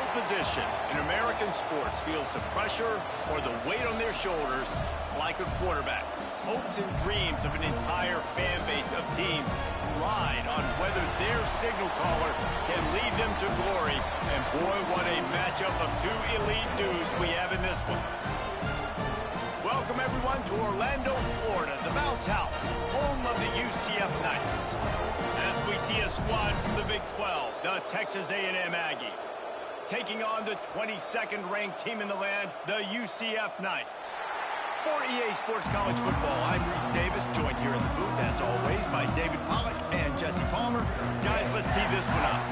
field position in American sports feels the pressure or the weight on their shoulders like a quarterback. Hopes and dreams of an entire fan base of teams ride on whether their signal caller can lead them to glory. And boy, what a matchup of two elite dudes we have in this one. Welcome everyone to Orlando, Florida, the bounce house, home of the UCF Knights. As we see a squad from the Big 12, the Texas A&M Aggies, taking on the 22nd ranked team in the land, the UCF Knights. For EA Sports College Football, I'm Reese Davis, joined here in the booth, as always, by David Pollack and Jesse Palmer. Guys, let's tee this one up.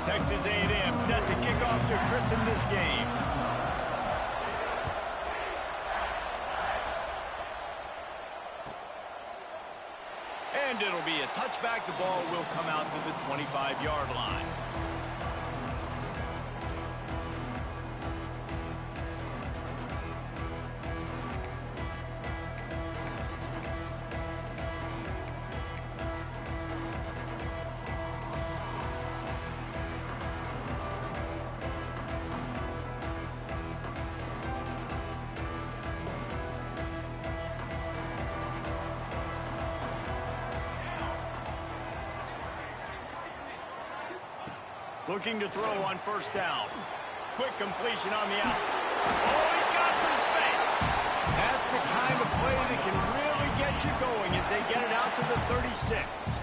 Texas A&M set to kick off to christen this game. And it'll be a touchback. The ball will come out to the 25-yard line. Looking to throw on first down. Quick completion on the out. Oh, he's got some space. That's the kind of play that can really get you going as they get it out to the 36.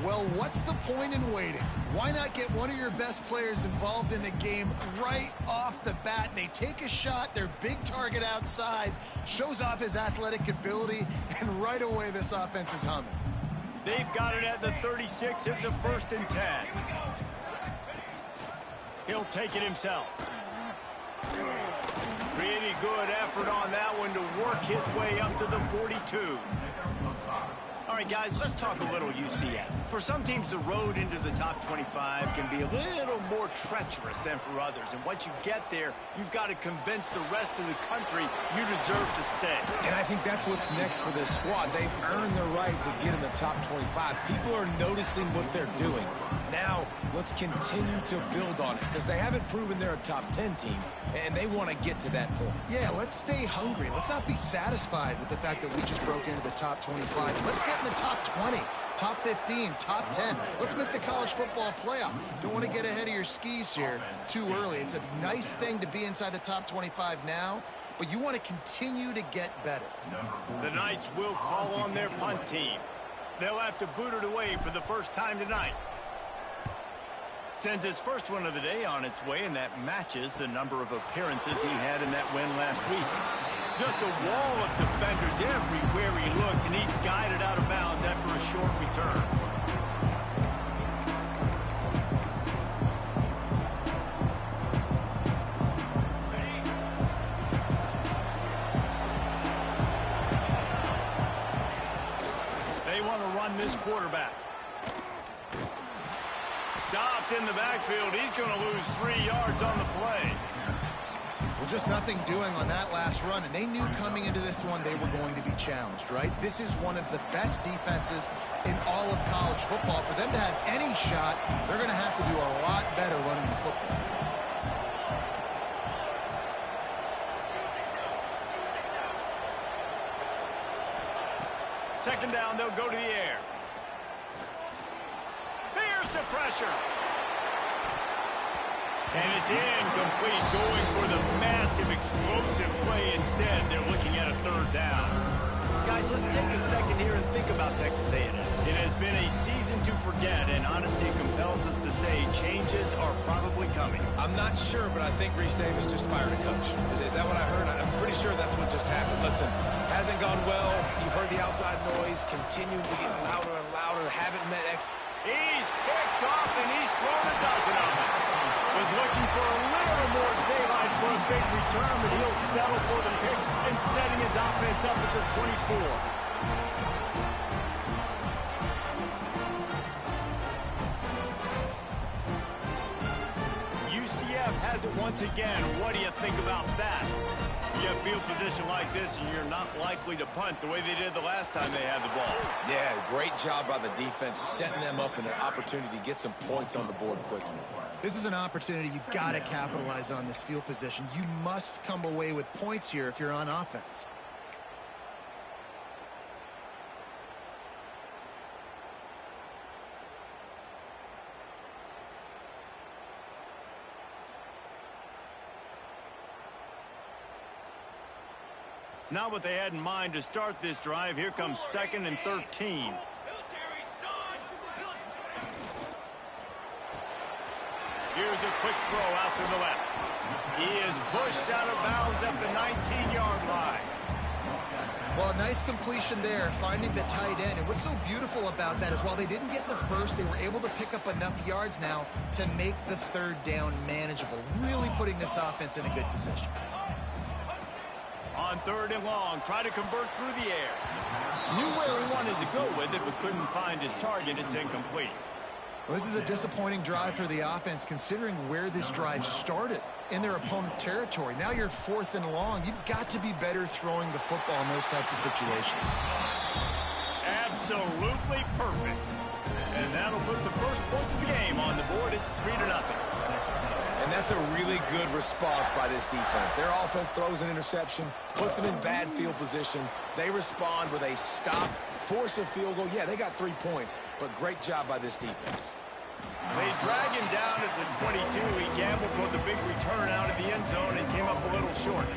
Well, what's the point in waiting? Why not get one of your best players involved in the game right off the bat? They take a shot, their big target outside, shows off his athletic ability, and right away this offense is humming. They've got it at the 36. It's a 1st and 10. He'll take it himself. Pretty good effort on that one to work his way up to the 42. All right, guys, let's talk a little UCF. For some teams, the road into the top 25 can be a little more treacherous than for others. And once you get there, you've got to convince the rest of the country you deserve to stay. And I think that's what's next for this squad. They've earned the right to get in the top 25. People are noticing what they're doing. Now, let's continue to build on it because they haven't proven they're a top 10 team, and they want to get to that point. Yeah, let's stay hungry. Let's not be satisfied with the fact that we just broke into the top 25. Let's get in the top 20, top 15, top 10. Let's make the college football playoff. Don't want to get ahead of your skis here too early. It's a nice thing to be inside the top 25 now, but you want to continue to get better. The Knights will call on their punt team. They'll have to boot it away for the first time tonight. Sends his first one of the day on its way, and that matches the number of appearances he had in that win last week. Just a wall of defenders everywhere he looks, and he's guided out of bounds after a short return. They want to run this quarterback. Stopped in the backfield. He's going to lose 3 yards on the play. Well, just nothing doing on that last run, and they knew coming into this one they were going to be challenged, right? This is one of the best defenses in all of college football. For them to have any shot, they're going to have to do a lot better running the football. Second down, they'll go to the air. Here's the pressure. And it's incomplete, going for the massive explosive play instead. They're looking at a 3rd down. Guys, let's take a second here and think about Texas A&M. It has been a season to forget, and honesty compels us to say changes are probably coming. I'm not sure, but I think Reese Davis just fired a coach. Is that what I heard? I'm pretty sure that's what just happened. Listen, hasn't gone well. You've heard the outside noise, continued to get louder and louder, haven't met He's picked off, and he's thrown a dozen of them. Was looking for a little more daylight for a big return, but he'll settle for the pick and setting his offense up at the 24. has it once again. What do you think about that? You have field position like this, and you're not likely to punt the way they did the last time they had the ball. Yeah, great job by the defense, setting them up in an opportunity to get some points on the board quickly. This is an opportunity you've got to capitalize on, this field position. You must come away with points here if you're on offense. Not what they had in mind to start this drive. Here comes 2nd and 13. Here's a quick throw out to the left. He is pushed out of bounds at the 19-yard line. Well, a nice completion there, finding the tight end. And what's so beautiful about that is while they didn't get the first, they were able to pick up enough yards now to make the 3rd down manageable, really putting this offense in a good position. On 3rd and long, try to convert through the air. Knew where he wanted to go with it, but couldn't find his target. It's incomplete. Well, this is a disappointing drive for the offense, considering where this drive started, in their opponent territory. Now you're 4th and long. You've got to be better throwing the football in those types of situations. Absolutely perfect. And that'll put the first points of the game on the board. It's 3-0. And that's a really good response by this defense. Their offense throws an interception, puts them in bad field position. They respond with a stop, force a field goal. Yeah, they got 3 points, but great job by this defense. They drag him down at the 22. He gambled for the big return out of the end zone and came up a little short.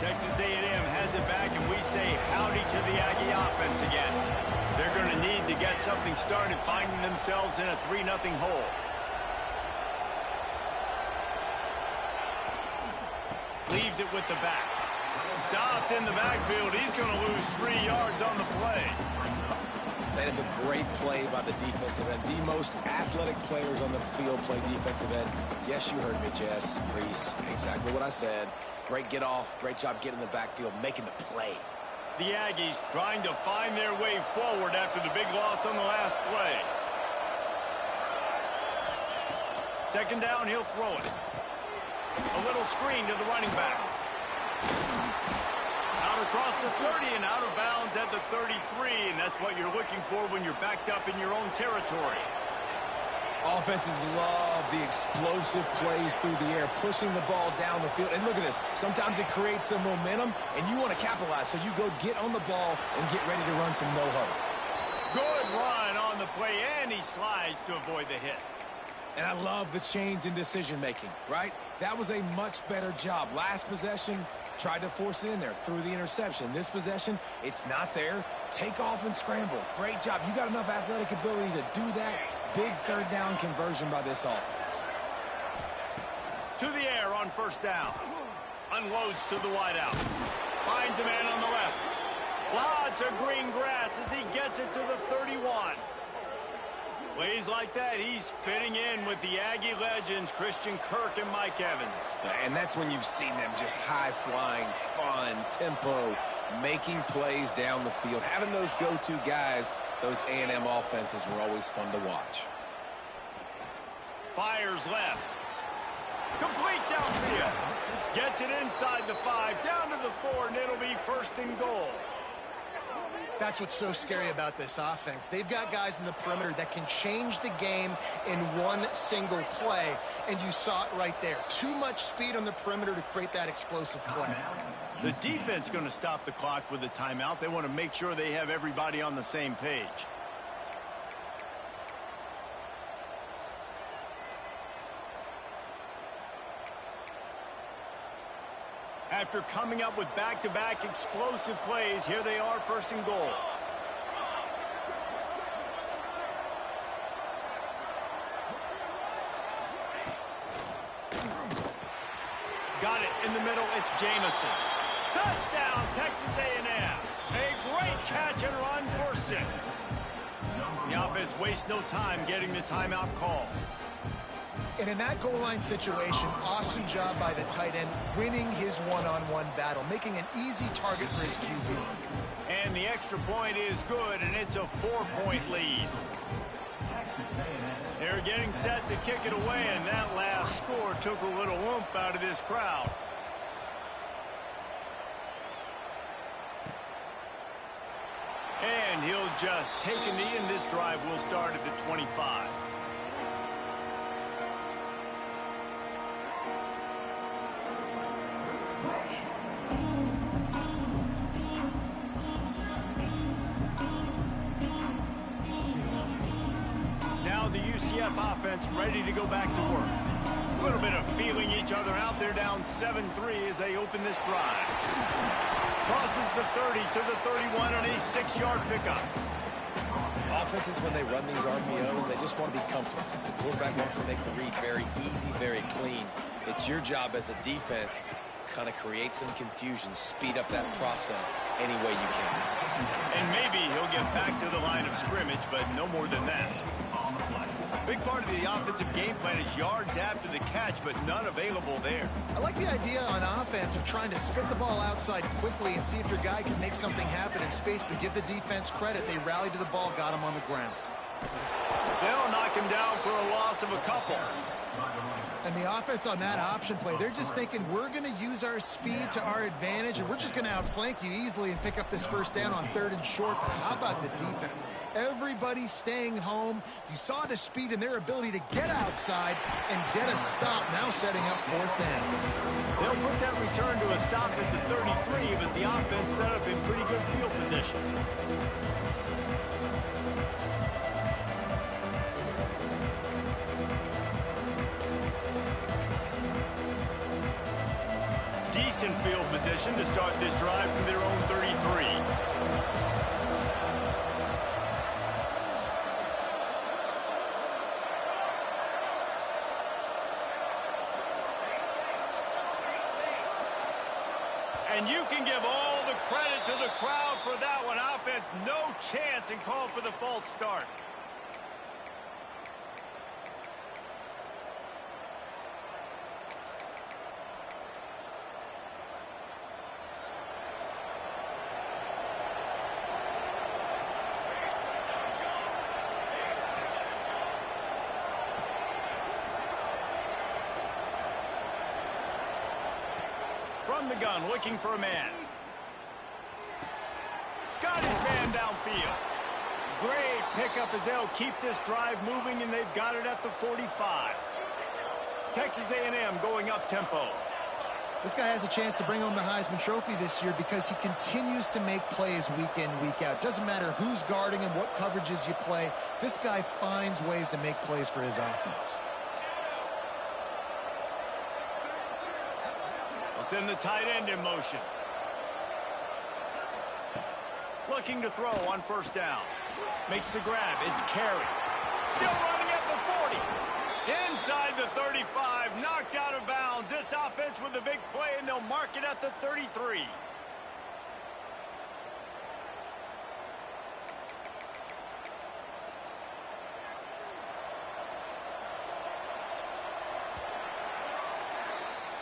Texas A&M has it back, and we say howdy to the Aggie offense again. They're going to need to get something started, finding themselves in a 3-0 hole. Leaves it with the back. Stopped in the backfield. He's going to lose 3 yards on the play. That is a great play by the defensive end. The most athletic players on the field play defensive end. Yes, you heard me, Jess, Reese. Exactly what I said. Great get off. Great job getting in the backfield, making the play. The Aggies trying to find their way forward after the big loss on the last play. 2nd down, he'll throw it. A little screen to the running back. Out across the 30 and out of bounds at the 33, and that's what you're looking for when you're backed up in your own territory. Offenses love the explosive plays through the air, pushing the ball down the field. And look at this. Sometimes it creates some momentum, and you want to capitalize. So you go get on the ball and get ready to run some no-huddle. Good run on the play, and he slides to avoid the hit. And I love the change in decision-making, right? That was a much better job. Last possession, tried to force it in there, threw the interception. This possession, it's not there. Take off and scramble. Great job. You got enough athletic ability to do that. Big 3rd down conversion by this offense. To the air on 1st down. Unloads to the wideout. Finds a man on the left. Lots of green grass as he gets it to the 31. Plays like that, he's fitting in with the Aggie legends, Christian Kirk and Mike Evans. And that's when you've seen them just high-flying, fun, tempo, making plays down the field. Having those go-to guys, those A&M offenses were always fun to watch. Fires left. Complete downfield. Gets it inside the 5, down to the 4, and it'll be 1st and goal. That's what's so scary about this offense. They've got guys in the perimeter that can change the game in one single play, and you saw it right there. Too much speed on the perimeter to create that explosive play. The defense going to stop the clock with a timeout. They want to make sure they have everybody on the same page. After coming up with back-to-back explosive plays, here they are, 1st and goal. Got it in the middle. It's Jamison. Touchdown, Texas A&M. A great catch and run for 6. The offense wastes no time getting the timeout call. And in that goal line situation, awesome job by the tight end, winning his one-on-one battle, making an easy target for his QB. And the extra point is good, and it's a 4-point lead. They're getting set to kick it away, and that last score took a little oomph out of this crowd. And he'll just take a knee, and this drive will start at the 25. Now the UCF offense ready to go back to work. A little bit of feeling each other out. They're down 7-3 as they open this drive. Crosses the 30 to the 31 on a 6-yard pickup. Offenses, when they run these RPOs, they just want to be comfortable. The quarterback wants to make the read very easy, very clean. It's your job as a defense kind of create some confusion, speed up that process any way you can. And maybe he'll get back to the line of scrimmage, but no more than that. Big part of the offensive game plan is yards after the catch, but none available there. I like the idea on offense of trying to spit the ball outside quickly and see if your guy can make something happen in space, but give the defense credit. They rallied to the ball, got him on the ground. They'll knock him down for a loss of a couple. And the offense on that option play, they're just thinking we're going to use our speed to our advantage, and we're just going to outflank you easily and pick up this first down on 3rd and short. But how about the defense? Everybody's staying home. You saw the speed and their ability to get outside and get a stop, now setting up 4th down. They'll put that return to a stop at the 33, but the offense set up in pretty good field position. Decent field position to start this drive from their own 33. And you can give all the credit to the crowd for that one. Offense, no chance, and call for the false start. From the gun, looking for a man. Got his man downfield. Great pickup as they'll keep this drive moving, and they've got it at the 45. Texas A&M going up tempo. This guy has a chance to bring home the Heisman Trophy this year because he continues to make plays week in, week out. Doesn't matter who's guarding him, what coverages you play. This guy finds ways to make plays for his offense. Send the tight end in motion. Looking to throw on 1st down. Makes the grab. It's Carey. Still running at the 40. Inside the 35. Knocked out of bounds. This offense with a big play, and they'll mark it at the 33.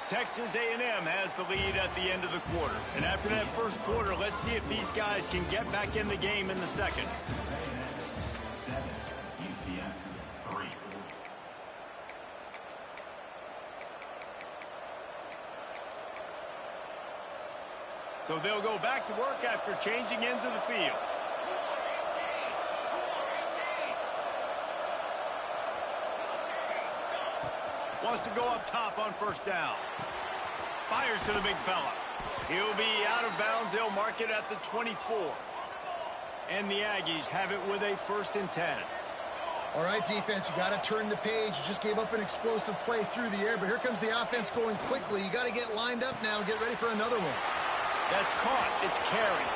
Texas A&M has the lead at the end of the quarter. And after that first quarter, let's see if these guys can get back in the game in the second. So they'll go back to work after changing into the field. Wants to go up top on 1st down. Fires to the big fella. He'll be out of bounds. They'll mark it at the 24. And the Aggies have it with a 1st and 10. All right, defense, you got to turn the page. You just gave up an explosive play through the air, but here comes the offense going quickly. You got to get lined up now and get ready for another one. That's caught. It's Carey.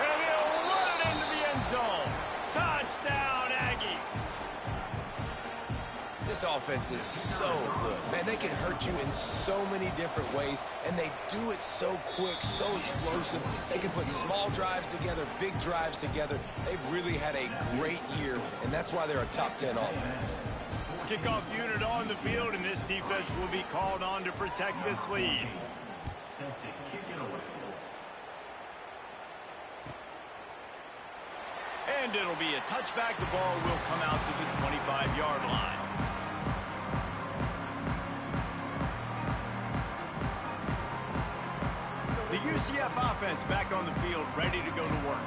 And he'll run it into the end zone. Touchdown, Aggies. This offense is so good. Man, they can hurt you in so many different ways, and they do it so quick, so explosive. They can put small drives together, big drives together. They've really had a great year, and that's why they're a top 10 offense. Kickoff unit on the field, and this defense will be called on to protect this lead. And it'll be a touchback. The ball will come out to the 25-yard line. The UCF offense back on the field, ready to go to work.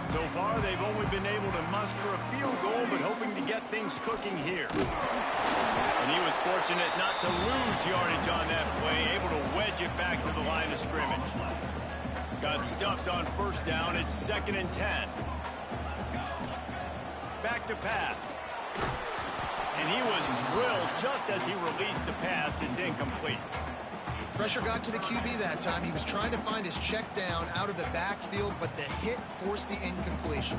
So far, they've only been able to muster a field goal, but hoping to get things cooking here. And he was fortunate not to lose yardage on that play, able to wedge it back to the line of scrimmage. Got stuffed on first down. It's 2nd and 10. Back to pass. And he was drilled just as he released the pass. It's incomplete. Pressure got to the QB that time. He was trying to find his check down out of the backfield, but the hit forced the incompletion.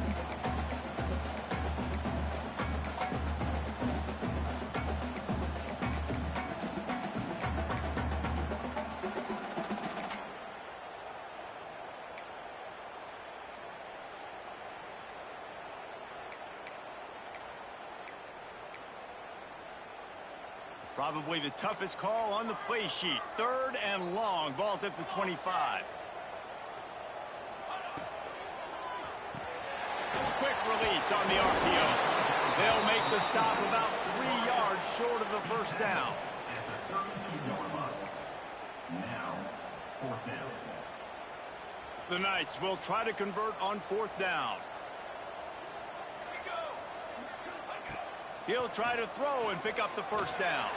Probably the toughest call on the play sheet. 3rd and long. Ball's at the 25. Quick release on the RPO. They'll make the stop about 3 yards short of the first down. Now, 4th down. The Knights will try to convert on 4th down. He'll try to throw and pick up the first down.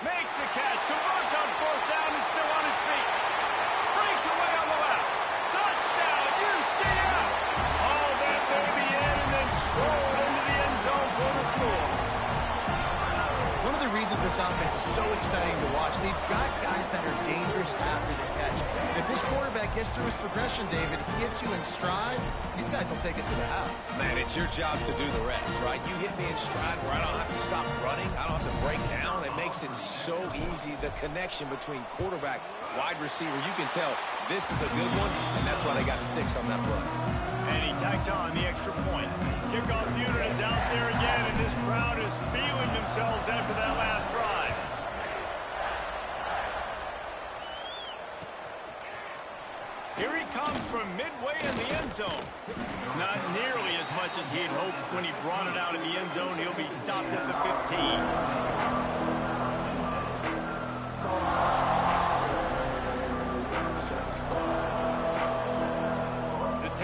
Makes the catch, converts on 4th down, is still on his feet. Breaks away on the left. Touchdown, UCF! Hauled that baby in and then strolled into the end zone for the score. One of the reasons this offense is so exciting to watch, they've got guys that are dangerous after the catch. And if this quarterback gets through his progression, David, if he hits you in stride, these guys will take it to the house. Man, it's your job to do the rest, right? You hit me in stride where I don't have to stop running. I don't have to break down. It makes it so easy. The connection between quarterback, wide receiver, you can tell this is a good one, and that's why they got 6 on that play. And he tacked on the extra point. Kickoff unit is out there again, and this crowd is feeling themselves after that last drive. Here he comes from midway in the end zone. Not nearly as much as he'd hoped when he brought it out in the end zone. He'll be stopped at the 15.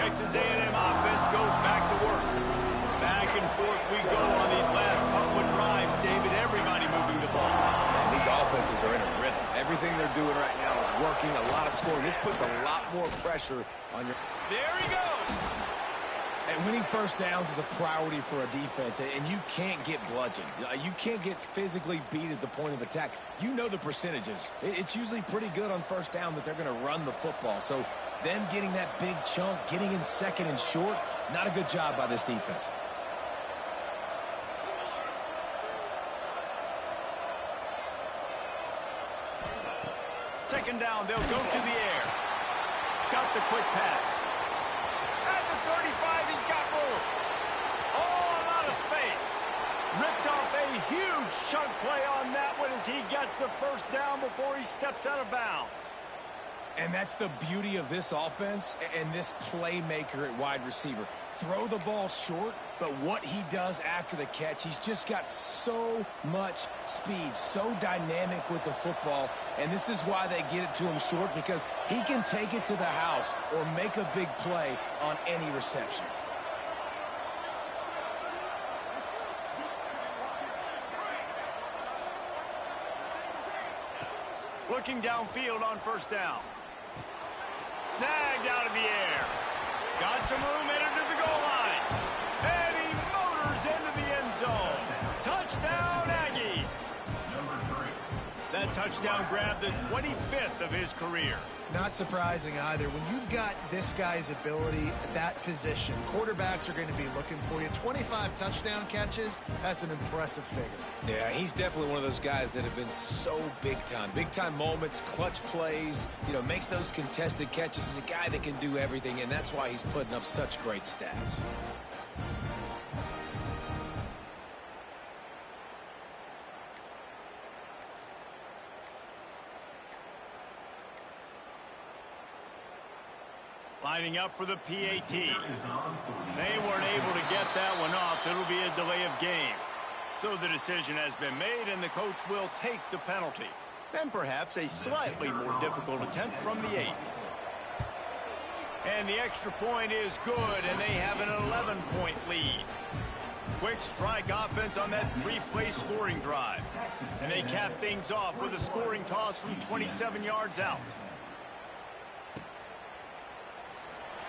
Texas A&M offense goes back to work. Back and forth we go on these last couple of drives. David, everybody moving the ball. Man, these offenses are in a rhythm. Everything they're doing right now is working. A lot of scoring. This puts a lot more pressure on your... There he goes. And winning first downs is a priority for a defense, and you can't get bludgeoned. You can't get physically beat at the point of attack. You know the percentages. It's usually pretty good on first down that they're going to run the football. So them getting that big chunk, getting in 2nd and short, not a good job by this defense. Second down, they'll go to the air. Got the quick pass. At the 35, he's got room. All out of space. Ripped off a huge chunk play on that one as he gets the first down before he steps out of bounds. And that's the beauty of this offense and this playmaker at wide receiver. Throw the ball short, but what he does after the catch, he's just got so much speed, so dynamic with the football, and this is why they get it to him short, because he can take it to the house or make a big play on any reception. Looking downfield on first down. Snagged out of the air. Got some room, entered to the goal line. And he motors into the end zone. Touchdown, Aggies. That touchdown grabbed the 25th of his career. Not surprising either. When you've got this guy's ability at that position, quarterbacks are going to be looking for you. 25 touchdown catches, that's an impressive figure. Yeah, he's definitely one of those guys that have been so big time. Big time moments, clutch plays, makes those contested catches. He's a guy that can do everything, and that's why he's putting up such great stats. lining up for the PAT. They weren't able to get that one off. It'll be a delay of game. So the decision has been made, and the coach will take the penalty. Then perhaps a slightly more difficult attempt from the 8. And the extra point is good, and they have an 11-point lead. Quick strike offense on that 3-play scoring drive. And they cap things off with a scoring toss from 27 yards out.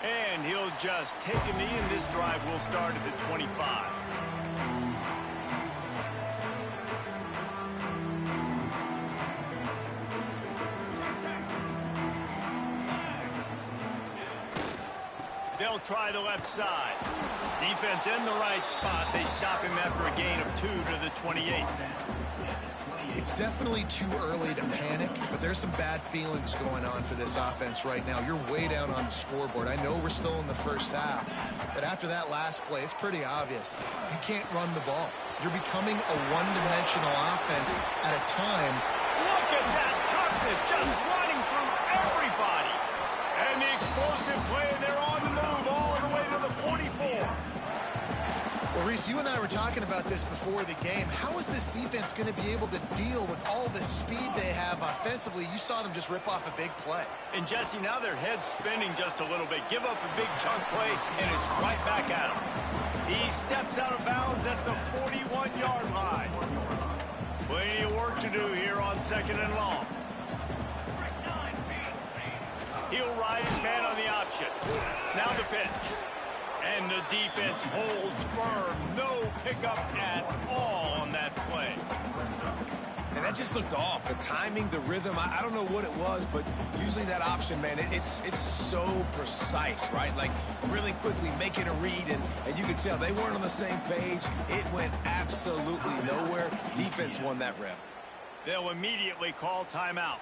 And he'll just take a knee, and this drive will start at the 25. They'll try the left side. Defense in the right spot. They stop him after a gain of 2 to the 28. It's definitely too early to panic, but there's some bad feelings going on for this offense right now. You're way down on the scoreboard. I know we're still in the first half, but after that last play, it's pretty obvious. You can't run the ball. You're becoming a one-dimensional offense at a time. Look at that toughness, just running through everybody. And the explosive play, and they're on the move all the way to the 44. Well, Reese, you and I were talking about this before the game. How is this defense going to be able to deal with all the speed they have offensively? You saw them just rip off a big play. And Jesse, now their head's spinning just a little bit. Give up a big chunk play, and it's right back at him. He steps out of bounds at the 41-yard line. Plenty of work to do here on 2nd and long. He'll ride his man on the option. Now the pitch. And the defense holds firm. No pickup at all on that play. And that just looked off. The timing, the rhythm, I don't know what it was, but usually that option, man, it's so precise, right? Like really quickly making a read, and you could tell they weren't on the same page. It went absolutely nowhere. Defense won that rep. They'll immediately call timeout.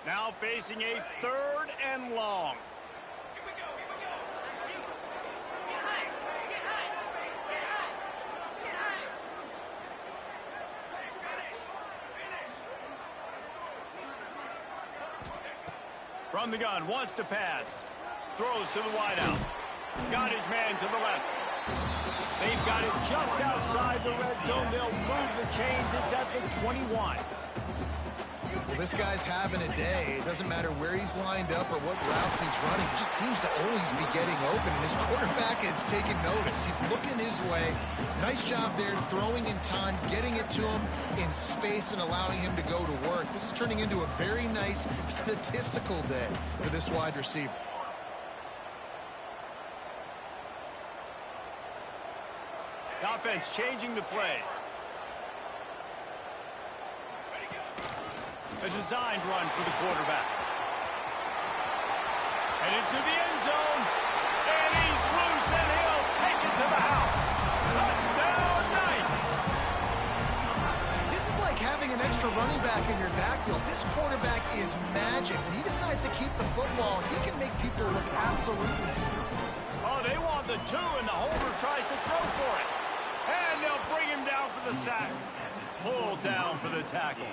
Now facing a 3rd and long. From the gun, wants to pass. Throws to the wideout. Got his man to the left. They've got it just outside the red zone. They'll move the chains. It's at the 21. Well, this guy's having a day. It doesn't matter where he's lined up or what routes he's running. He just seems to always be getting open, and his quarterback is taking notice. He's looking his way. Nice job there, throwing in time, getting it to him in space and allowing him to go to work. This is turning into a very nice statistical day for this wide receiver. The offense changing the play. A designed run for the quarterback. And into the end zone. And he's loose, and he'll take it to the house. Touchdown, Knights! This is like having an extra running back in your backfield. This quarterback is magic. When he decides to keep the football, he can make people look absolutely stupid. Oh, they want the 2, and the holder tries to throw for it. And they'll bring him down for the sack. Pulled down for the tackle.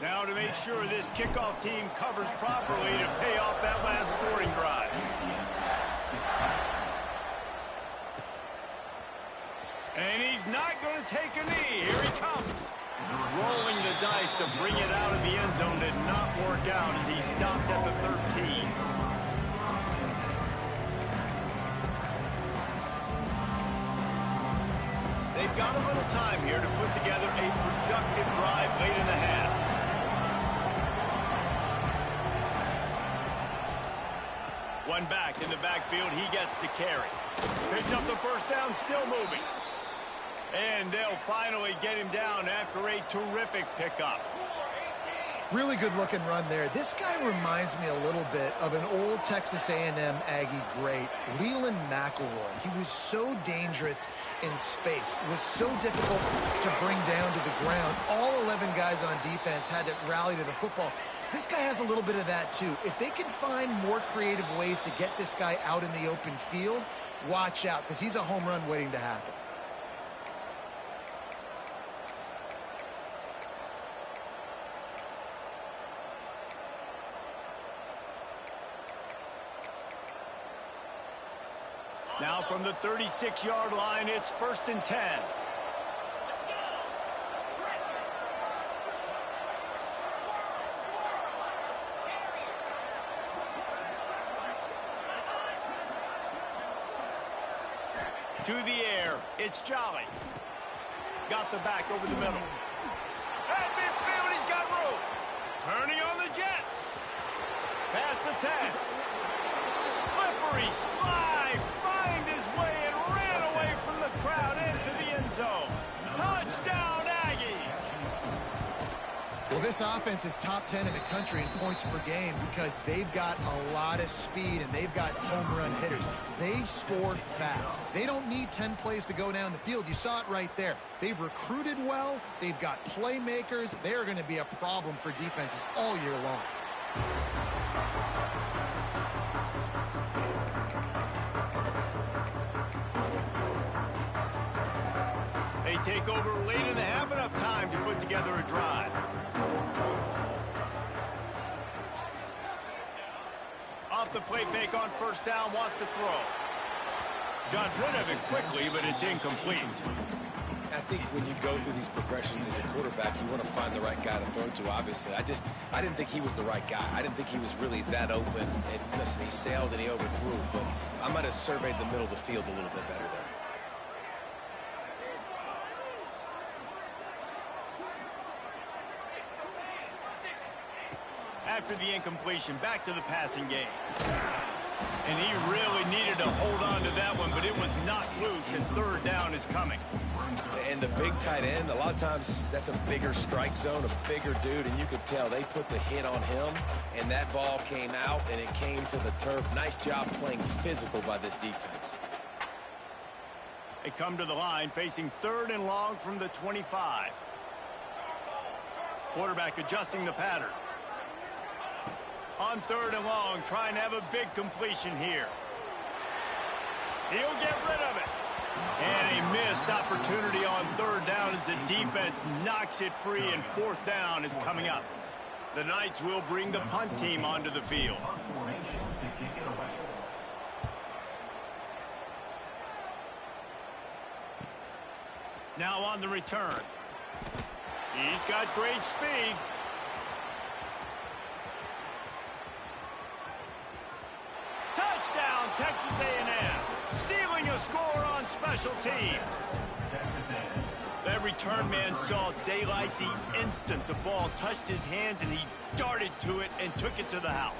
Now to make sure this kickoff team covers properly to pay off that last scoring drive. And he's not going to take a knee. Here he comes. Rolling the dice to bring it out of the end zone did not work out as he stopped at the 13. They've got a little time here to put together a productive drive late in the half. One back in the backfield, he gets to carry. Picks up the first down, still moving. And they'll finally get him down after a terrific pickup. Really good looking run there. This guy reminds me a little bit of an old Texas A&M Aggie great, Leland McElroy. He was so dangerous in space. It was so difficult to bring down to the ground. All 11 guys on defense had to rally to the football. This guy has a little bit of that too. If they can find more creative ways to get this guy out in the open field, watch out, because he's a home run waiting to happen. Now from the 36-yard line, it's 1st and 10. To the air, it's Jolly. Got the back over the middle. At midfield, he's got room. Turning on the Jets. Past the 10. Slippery slide. Find his way and ran away from the crowd into the end zone. Touchdown, Aggies. Well, this offense is top 10 in the country in points per game because they've got a lot of speed and they've got home run hitters. They score fast. They don't need 10 plays to go down the field. You saw it right there. They've recruited well. They've got playmakers. They're going to be a problem for defenses all year long. They take over late in the half, enough time to put together a drive. Off the play fake on 1st down, wants to throw. Got rid of it quickly, but it's incomplete. I think when you go through these progressions as a quarterback, you want to find the right guy to throw to, obviously. I didn't think he was the right guy. I didn't think he was really that open. And listen, he sailed and he overthrew, but I might have surveyed the middle of the field a little bit better there. After the incompletion, back to the passing game. And he really needed to hold on to that one, but it was knocked loose, and 3rd down is coming. And the big tight end, a lot of times that's a bigger strike zone, a bigger dude, and you could tell they put the hit on him, and that ball came out, and it came to the turf. Nice job playing physical by this defense. They come to the line, facing 3rd and long from the 25. Quarterback adjusting the pattern. On 3rd and long, trying to have a big completion here. He'll get rid of it. And a missed opportunity on 3rd down as the defense knocks it free, and 4th down is coming up. The Knights will bring the punt team onto the field. Now on the return. He's got great speed. Touchdown, Texas A&M. Stealing a score on special teams. That return man saw daylight the instant the ball touched his hands, and he darted to it and took it to the house.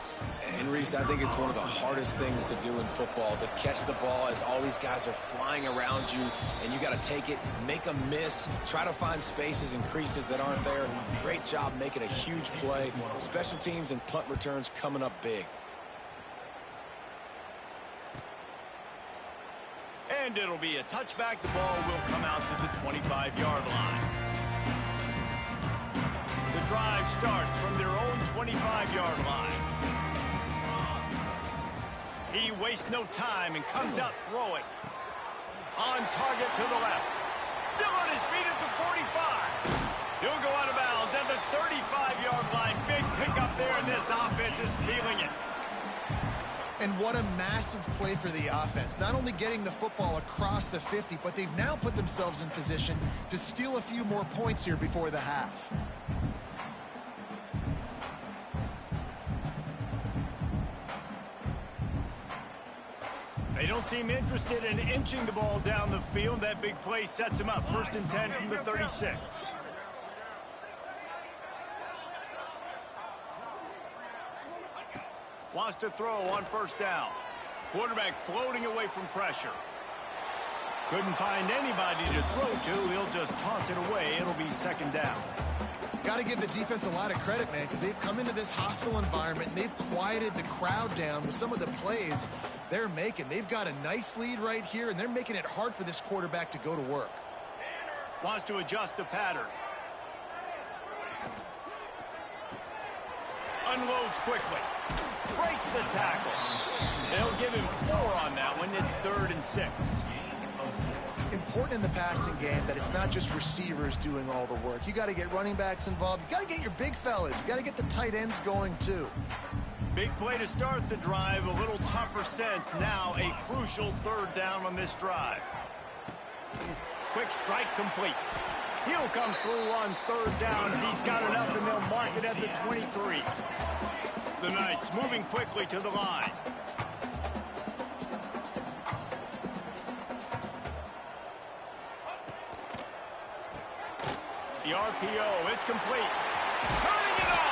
And Reese, I think it's one of the hardest things to do in football, to catch the ball as all these guys are flying around you, and you got to take it, make a miss, try to find spaces and creases that aren't there. Great job making a huge play. Special teams and punt returns coming up big. And it'll be a touchback. The ball will come out to the 25-yard line. The drive starts from their own 25-yard line. He wastes no time and comes out throwing. On target to the left. Still on his feet at the 45. He'll go out of bounds at the 35-yard line. Big pickup there, and this offense is feeling it. And what a massive play for the offense. Not only getting the football across the 50, but they've now put themselves in position to steal a few more points here before the half. They don't seem interested in inching the ball down the field. That big play sets them up. 1st and 10 from the 36. Wants to throw on 1st down. Quarterback floating away from pressure. Couldn't find anybody to throw to. He'll just toss it away. It'll be 2nd down. Got to give the defense a lot of credit, man, because they've come into this hostile environment and they've quieted the crowd down with some of the plays they're making. They've got a nice lead right here, and they're making it hard for this quarterback to go to work. Wants to adjust the pattern. Unloads quickly. Breaks the tackle. They'll give him 4 on that one. It's 3rd and 6. Important in the passing game that it's not just receivers doing all the work. You got to get running backs involved. You got to get your big fellas. You got to get the tight ends going too. Big play to start the drive, a little tougher sense. Now a crucial third down on this drive. Quick strike complete. He'll come through on third downs. He's got enough, and they'll mark it at the 23. The Knights moving quickly to the line. The RPO, it's complete. Turning it on.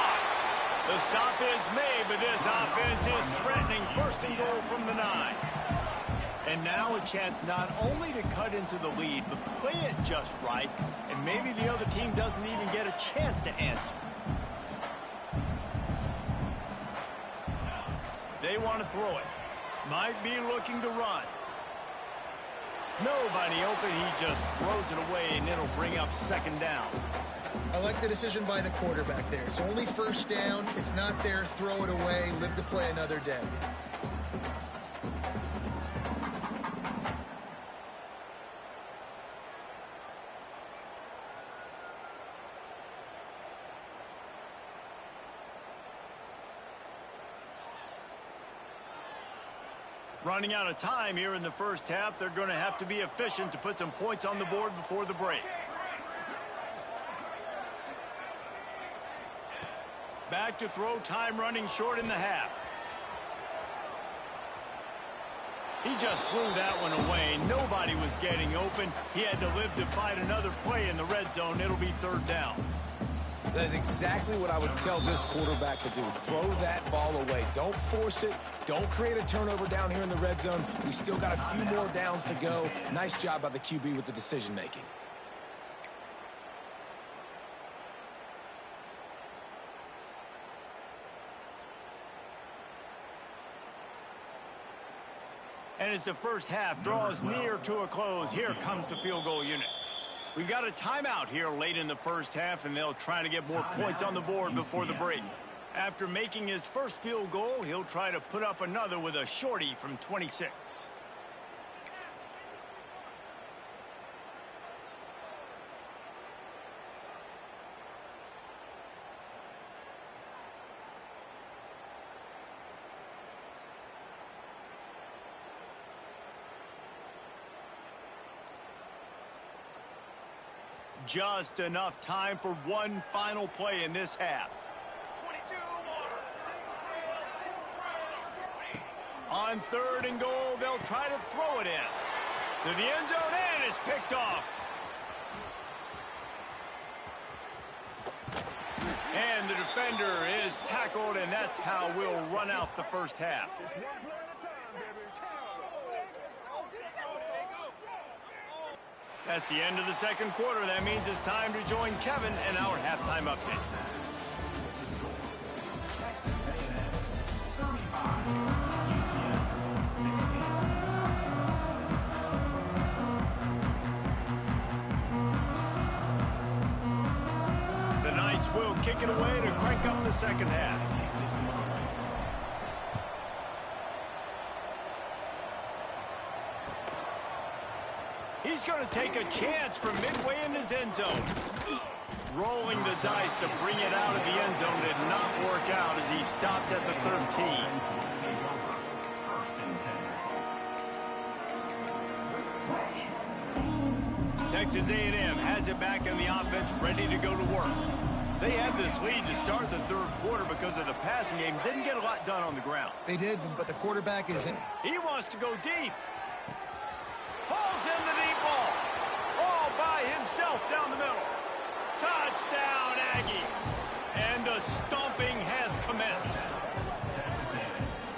The stop is made, but this offense is threatening. First and goal from the 9. And now a chance not only to cut into the lead, but play it just right, and maybe the other team doesn't even get a chance to answer. They want to throw it. Might be looking to run. Nobody open. He just throws it away, and it'll bring up second down. I like the decision by the quarterback there. It's only first down. It's not there. Throw it away. Live to play another day. Running out of time here in the first half. They're going to have to be efficient to put some points on the board before the break. Back to throw, time running short in the half. He just threw that one away. Nobody was getting open. He had to live to fight another play in the red zone. It'll be third down. That is exactly what I would tell this quarterback to do. Throw that ball away. Don't force it. Don't create a turnover down here in the red zone. We still got a few more downs to go. Nice job by the QB with the decision making. And as the first half draws near to a close, here comes the field goal unit. We've got a timeout here late in the first half, and they'll try to get more points on the board before the break. After making his first field goal, he'll try to put up another with a shorty from 26. Just enough time for one final play in this half. On third and goal, they'll try to throw it in. To the end zone, and it's picked off. And the defender is tackled, and that's how we'll run out the first half. That's the end of the second quarter. That means it's time to join Kevin in our halftime update. The Knights will kick it away to crank up the second half. He's going to take a chance from midway in his end zone. Rolling the dice to bring it out of the end zone did not work out as he stopped at the 13. Texas A&M has it back in the offense, ready to go to work. They had this lead to start the third quarter because of the passing game. Didn't get a lot done on the ground. They did, but the quarterback is in. He wants to go deep. Pulls in the deep ball. All by himself down the middle. Touchdown, Aggie. And the stomping has commenced.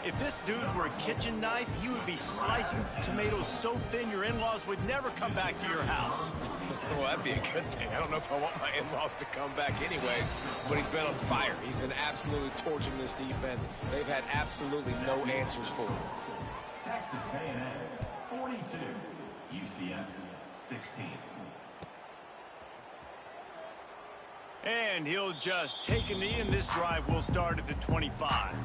If this dude were a kitchen knife, he would be slicing tomatoes so thin your in-laws would never come back to your house. Well, that'd be a good thing. I don't know if I want my in-laws to come back anyways, but he's been on fire. He's been absolutely torching this defense. They've had absolutely no answers for him. Texas A&M 42, UCF 16. And he'll just take a knee, and this drive will start at the 25.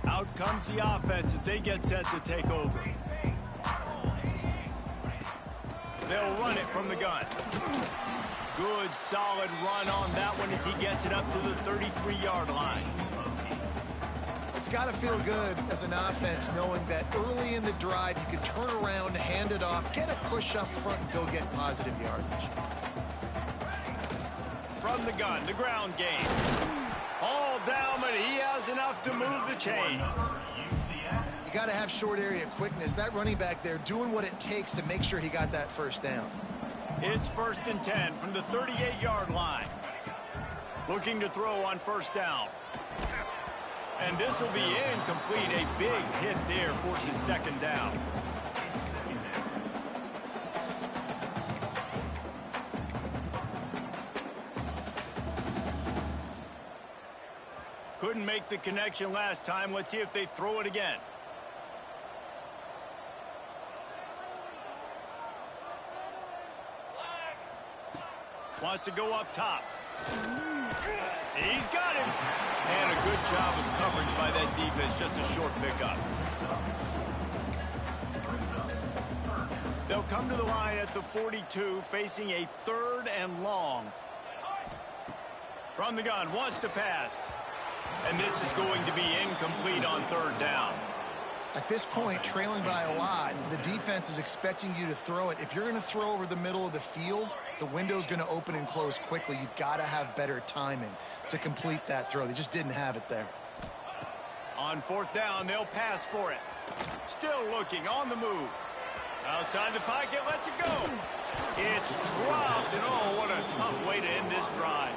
Out comes the offense as they get set to take over. They'll run it from the gun. good, solid run on that one as he gets it up to the 33-yard line. It's got to feel good as an offense knowing that early in the drive you can turn around, hand it off, get a push up front, and go get positive yardage. From the gun, the ground game. All down, but he has enough to move the chains. You got to have short area quickness. That running back there doing what it takes to make sure he got that first down. It's 1st and 10 from the 38-yard line. Looking to throw on first down. And this will be incomplete. A big hit there forces second down. Couldn't make the connection last time. Let's see if they throw it again. Wants to go up top. He's got him. And a good job of coverage by that defense. Just a short pickup. They'll come to the line at the 42, facing a 3rd and long. From the gun, wants to pass. And this is going to be incomplete on 3rd down. At this point, trailing by a lot, the defense is expecting you to throw it. If you're going to throw over the middle of the field, the window's going to open and close quickly. You've got to have better timing to complete that throw. They just didn't have it there. On 4th down, they'll pass for it. Still looking, on the move. Outside the pocket, lets it go. It's dropped, and oh, what a tough way to end this drive.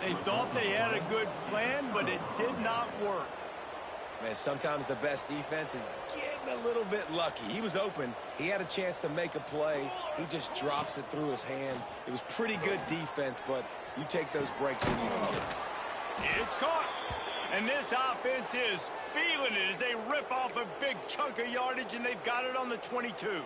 They thought they had a good plan, but it did not work. Man, sometimes the best defense is getting a little bit lucky. He was open. He had a chance to make a play. He just drops it through his hand. It was pretty good defense, but you take those breaks when you need it. It's caught. And this offense is feeling it as they rip off a big chunk of yardage, and they've got it on the 22.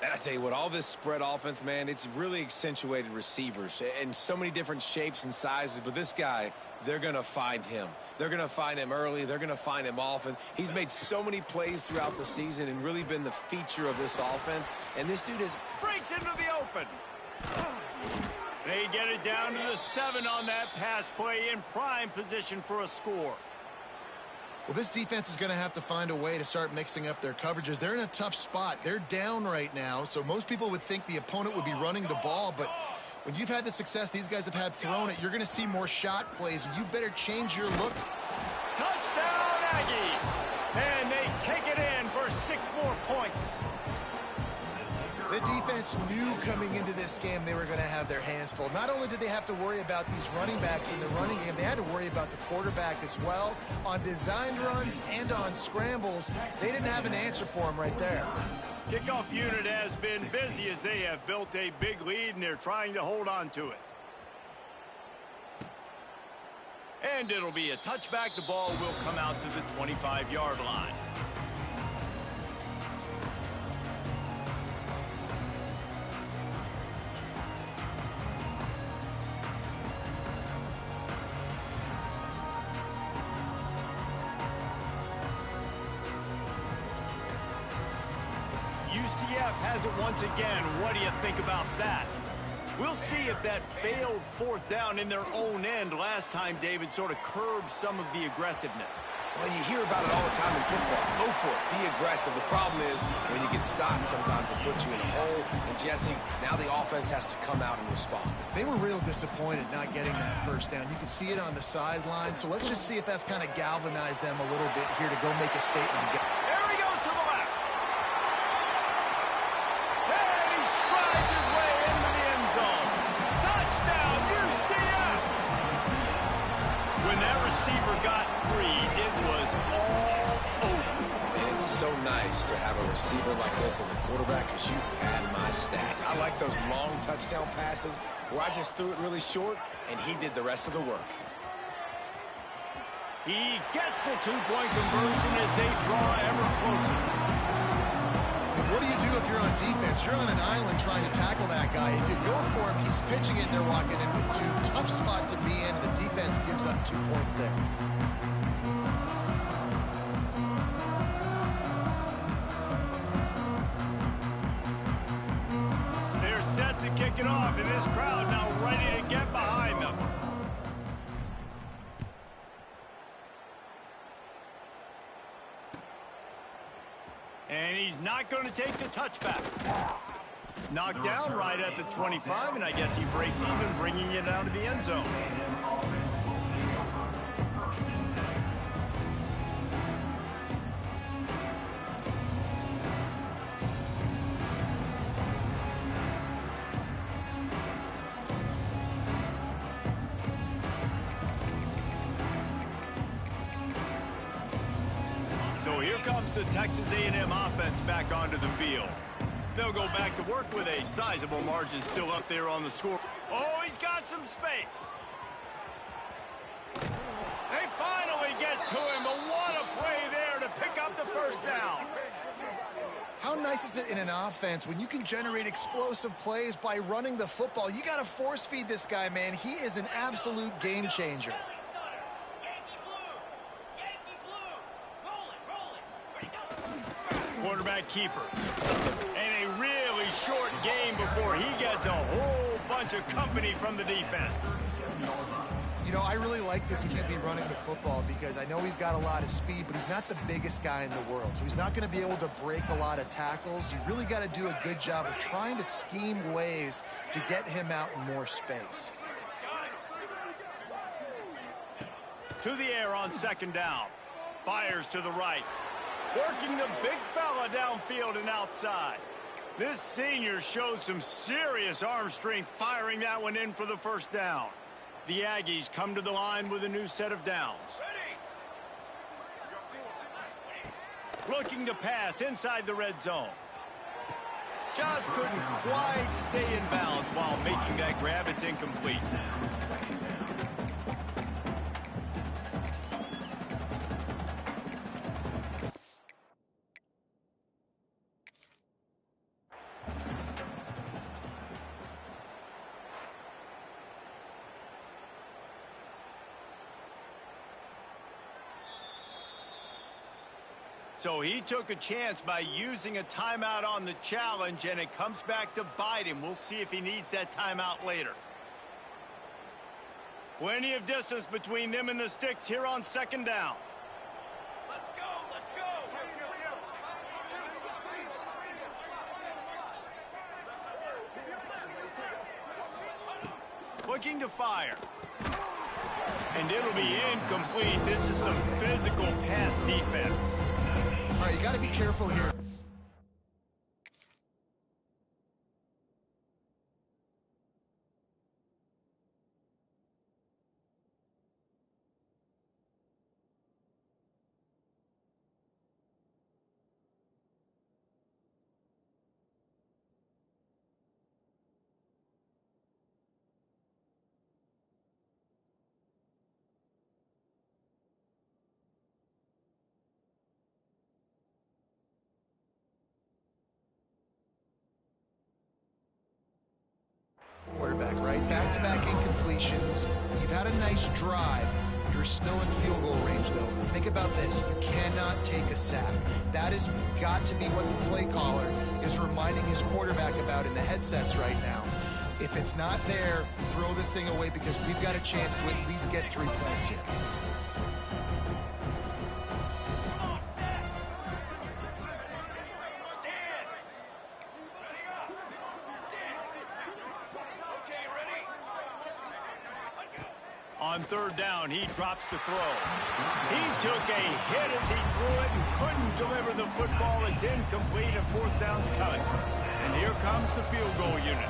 And I tell you what, all this spread offense, man, it's really accentuated receivers in so many different shapes and sizes. But this guy, they're going to find him. They're going to find him early. They're going to find him often. He's made so many plays throughout the season and really been the feature of this offense. And this dude breaks into the open. They get it down to the 7 on that pass play, in prime position for a score. Well, this defense is going to have to find a way to start mixing up their coverages. They're in a tough spot. They're down right now, so most people would think the opponent would be running the ball, but when you've had the success these guys have had throwing it, you're going to see more shot plays. You better change your looks. Touchdown, Aggies! And they take it in for 6 more points. The defense knew coming into this game they were going to have their hands full. Not only did they have to worry about these running backs in the running game, they had to worry about the quarterback as well. On designed runs and on scrambles, they didn't have an answer for him right there. Kickoff unit has been busy as they have built a big lead, and they're trying to hold on to it. And it'll be a touchback. The ball will come out to the 25-yard line. UCF has it once again. What do you think about that? We'll see if that failed 4th down in their own end last time, David, sort of curbed some of the aggressiveness. Well, you hear about it all the time in football. Go for it. Be aggressive. The problem is when you get stopped, sometimes it puts you in a hole. And, Jesse, now the offense has to come out and respond. They were real disappointed not getting that first down. You can see it on the sideline. So let's just see if that's kind of galvanized them a little bit here to go make a statement again. There he goes to the left. And he strides his way into the end zone. Touchdown, UCF! When that receiver got free, it was all over. It's so nice to have a receiver like this as a quarterback because you pad my stats. I like those long touchdown passes where I just threw it really short and he did the rest of the work. He gets the 2-point conversion as they draw ever closer. What do you do if you're on defense? You're on an island trying to tackle that guy. If you go for him, he's pitching it and they're walking in with 2. Tough spot to be in. The defense gives up 2 points there. They're set to kick kicking off, and this crowd now ready to get behind them. And he's not going to take the touchback. Knocked down right at the 25, and I guess he breaks even, bringing it out of the end zone. So here comes the Texas A&M offense back onto the field. They'll go back to work with a sizable margin still up there on the score. Oh, he's got some space. They finally get to him, but what a play there to pick up the first down. How nice is it in an offense when you can generate explosive plays by running the football? You got to force feed this guy, man. He is an absolute game changer. Quarterback keeper. And a really short game before he gets a whole bunch of company from the defense. You know, I really like this QB running the football because I know he's got a lot of speed, but he's not the biggest guy in the world. So he's not going to be able to break a lot of tackles. You really got to do a good job of trying to scheme ways to get him out in more space. To the air on second down. Fires to the right. Working the big fella downfield and outside. This senior shows some serious arm strength firing that one in for the first down. The Aggies come to the line with a new set of downs. Looking to pass inside the red zone. Just couldn't quite stay in bounds while making that grab. It's incomplete. So he took a chance by using a timeout on the challenge, and it comes back to bite him. We'll see if he needs that timeout later. Plenty of distance between them and the sticks here on second down. Let's go, let's go. Looking to fire. And it'll be incomplete. This is some physical pass defense. All right, you got to be careful here. Quarterback, right? Back-to-back incompletions. You've had a nice drive. You're still in field goal range, though. Think about this. You cannot take a sack. That has got to be what the play caller is reminding his quarterback about in the headsets right now. If it's not there, throw this thing away because we've got a chance to at least get 3 points here. On third down, he drops the throw. He took a hit as he threw it and couldn't deliver the football. It's incomplete and fourth down's coming. And here comes the field goal unit.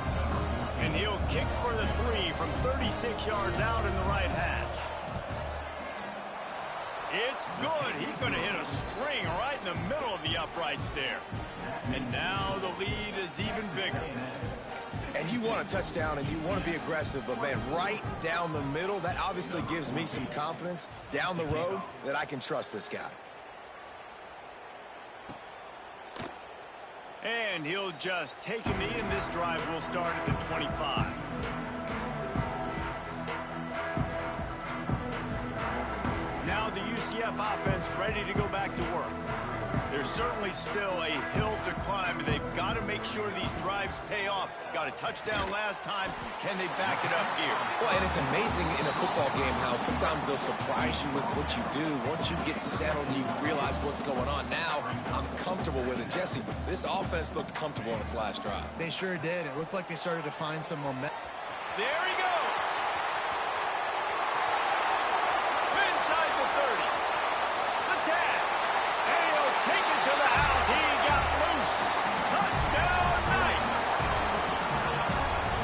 And he'll kick for the 3 from 36 yards out in the right hash. It's good. He's going to hit a string right in the middle of the uprights there. And now the lead is even bigger. And you want a touchdown and you want to be aggressive, but man, right down the middle, that obviously gives me some confidence down the road that I can trust this guy. And he'll just take a knee, and this drive will start at the 25. Now the UCF offense ready to go back to work. There's certainly still a hill to climb, and they've got to make sure these drives pay off. Got a touchdown last time. Can they back it up here? Well, and it's amazing in a football game how sometimes they'll surprise you with what you do. Once you get settled and you realize what's going on, now I'm comfortable with it. Jesse, this offense looked comfortable in its last drive. They sure did. It looked like they started to find some momentum. There he goes. Inside the 30. The tag. And he'll take it to the house. He got loose. Touchdown, Knights.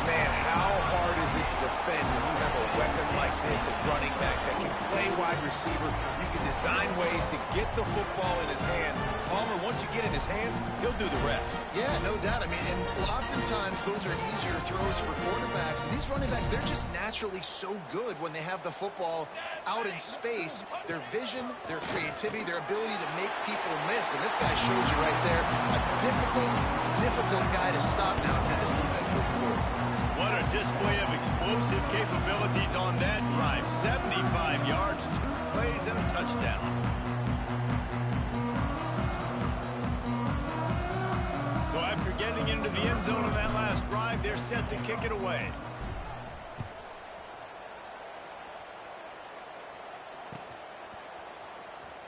Man, how hard is it to defend when you have a weapon like this at running back that can play wide receiver? You can design ways to get the football in his hand. Palmer, once you get in his hands, he'll do the rest. Yeah, no doubt. I mean, and oftentimes those are easier throws for quarterbacks. And these running backs, they're just naturally so good when they have the football out in space. Their vision, their creativity, their ability to make people miss. And this guy shows you right there a difficult guy to stop now for this defense moving forward. What a display of explosive capabilities on that drive. 75 yards, 2 plays, and a touchdown. So after getting into the end zone of that last drive, they're set to kick it away.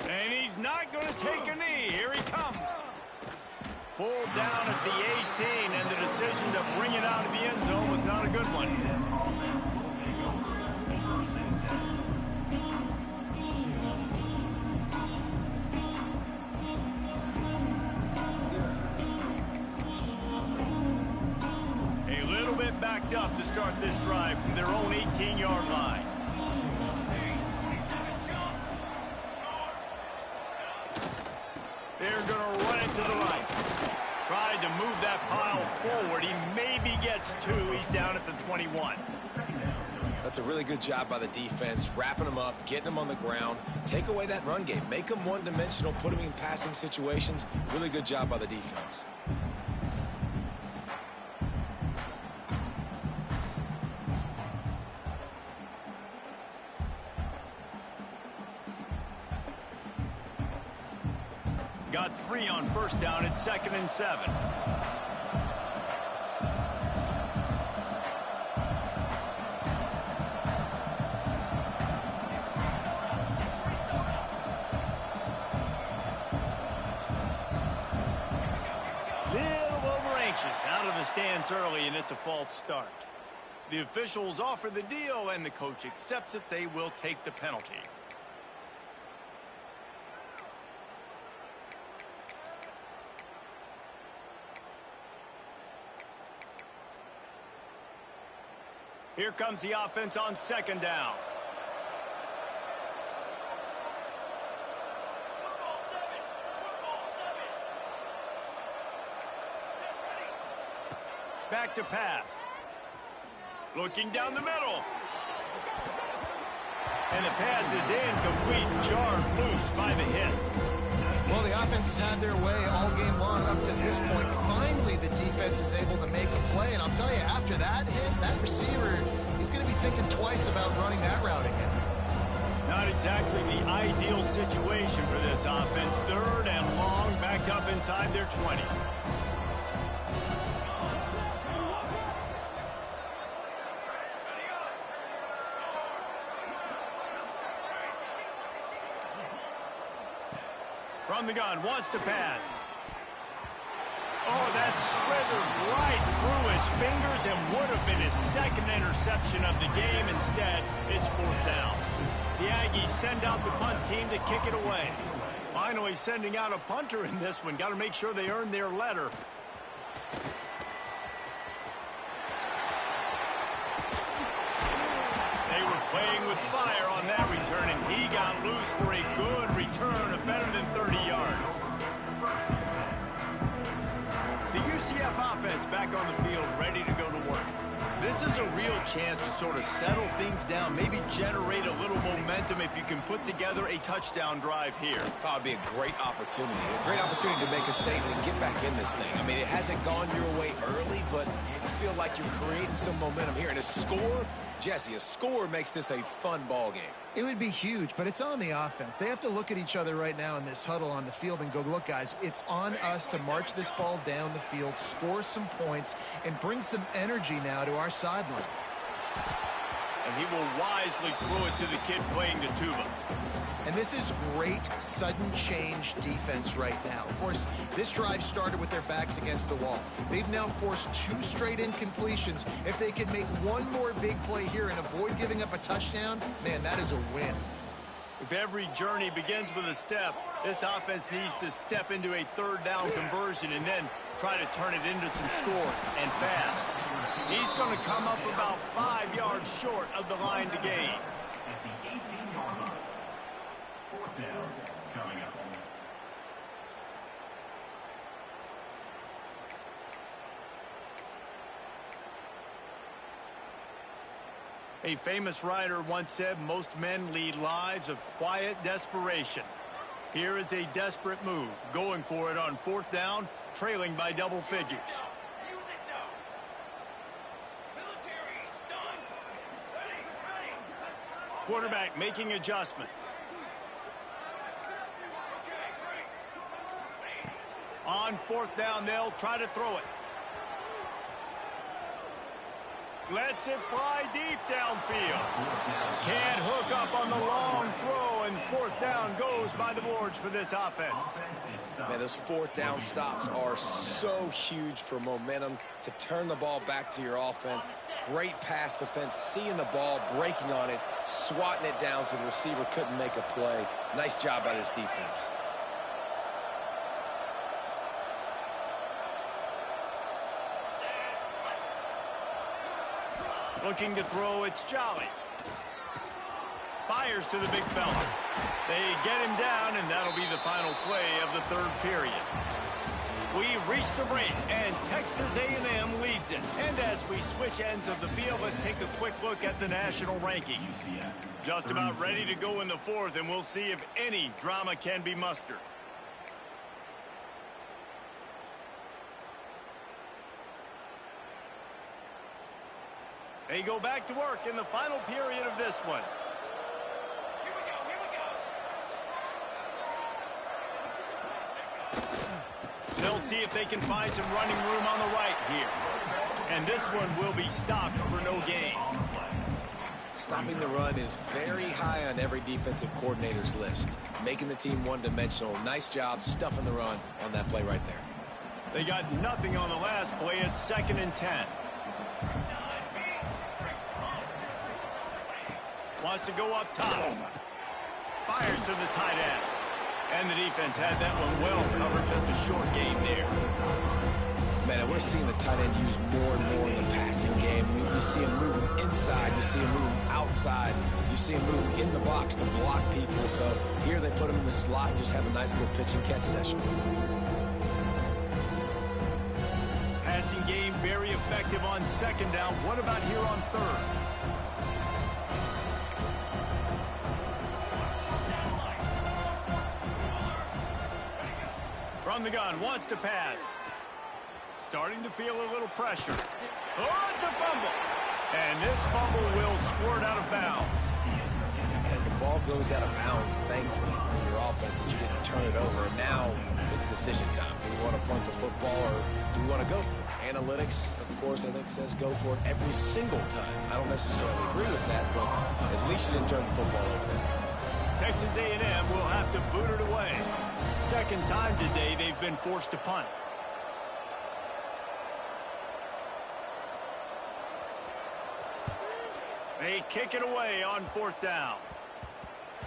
And he's not going to take a knee. Here he comes. Pulled down at the 18, and the decision to bring it out of the end zone was not a good one. A little bit backed up to start this drive from their own 18-yard line. They're going to run it to the right. Tried to move that pile forward. He maybe gets 2. He's down at the 21. That's a really good job by the defense, wrapping them up, getting them on the ground. Take away that run game. Make them one-dimensional, put them in passing situations. Really good job by the defense. Got 3 on first down at 2nd and 7. Little over anxious out of the stance early, and it's a false start. The officials offer the deal, and the coach accepts it. They will take the penalty. Here comes the offense on 2nd down. Back to pass. Looking down the middle. And the pass is incomplete. Jarred loose by the hit. Well, the offense has had their way all game long up to this point. Finally, the defense is able to make a play. And I'll tell you, after that hit, that receiver, he's going to be thinking twice about running that route again. Not exactly the ideal situation for this offense. 3rd and long, back up inside their 20. From the gun, wants to pass. Oh, that slithered right through his fingers and would have been his 2nd interception of the game. Instead, it's 4th down. The Aggies send out the punt team to kick it away. Finally sending out a punter in this one. Got to make sure they earn their letter. They were playing with fire on that return, and he got loose for a good return of better than 30 yards. The UCF offense back on the field, ready to go to work. This is a real chance to sort of settle things down, maybe generate a little momentum if you can put together a touchdown drive here. Oh, it'd be a great opportunity to make a statement and get back in this thing. I mean, it hasn't gone your way early, but I feel like you're creating some momentum here. And a score, Jesse, a score makes this a fun ball game. It would be huge, but it's on the offense. They have to look at each other right now in this huddle on the field and go, look, guys, it's on us to march this ball down the field, score some points, and bring some energy now to our sideline. And he will wisely throw it to the kid playing the tuba. And this is great sudden change defense right now. Of course, this drive started with their backs against the wall. They've now forced 2 straight incompletions. If they can make one more big play here and avoid giving up a touchdown, man, that is a win. If every journey begins with a step, this offense needs to step into a third down conversion and then try to turn it into some scores, and fast. He's going to come up about 5 yards short of the line to gain. At the 18-yard line. 4th down coming up. A famous writer once said, most men lead lives of quiet desperation. Here is a desperate move, going for it on 4th down, trailing by double figures. Music now. Military stun. Ready. Quarterback making adjustments. Okay, great. On 4th down, they'll try to throw it. Lets it fly deep downfield. Can't hook up on the long throw, and 4th down goes by the boards for this offense. Man, those 4th down stops are so huge for momentum to turn the ball back to your offense. Great pass defense, seeing the ball, breaking on it, swatting it down so the receiver couldn't make a play. Nice job by this defense. Looking to throw, it's Jolly. Fires to the big fella. They get him down, and that'll be the final play of the 3rd period. We reach the break, and Texas A&M leads it. And as we switch ends of the field, let's take a quick look at the national rankings. Just about ready to go in the 4th, and we'll see if any drama can be mustered. They go back to work in the final period of this one. Here we go. They'll see if they can find some running room on the right here. And this one will be stopped for no gain. Stopping the run is very high on every defensive coordinator's list. Making the team one-dimensional. Nice job stuffing the run on that play right there. They got nothing on the last play. It's 2nd and 10. Wants to go up top. Fires to the tight end. And the defense had that one well covered. Just a short game there. Man, we're seeing the tight end used more and more in the passing game. You see him moving inside. You see him moving outside. You see him moving in the box to block people. So here they put him in the slot and just have a nice little pitch and catch session. Passing game very effective on 2nd down. What about here on 3rd? From the gun, wants to pass. Starting to feel a little pressure. Oh, it's a fumble. And this fumble will squirt out of bounds. And the ball goes out of bounds, thankfully, for your offense that you didn't turn it over. And now it's decision time. Do we want to punt the football or do we want to go for it? Analytics, of course, I think says go for it every single time. I don't necessarily agree with that, but at least you didn't turn the football over there. Texas A&M will have to boot it away. 2nd time today they've been forced to punt. They kick it away on 4th down.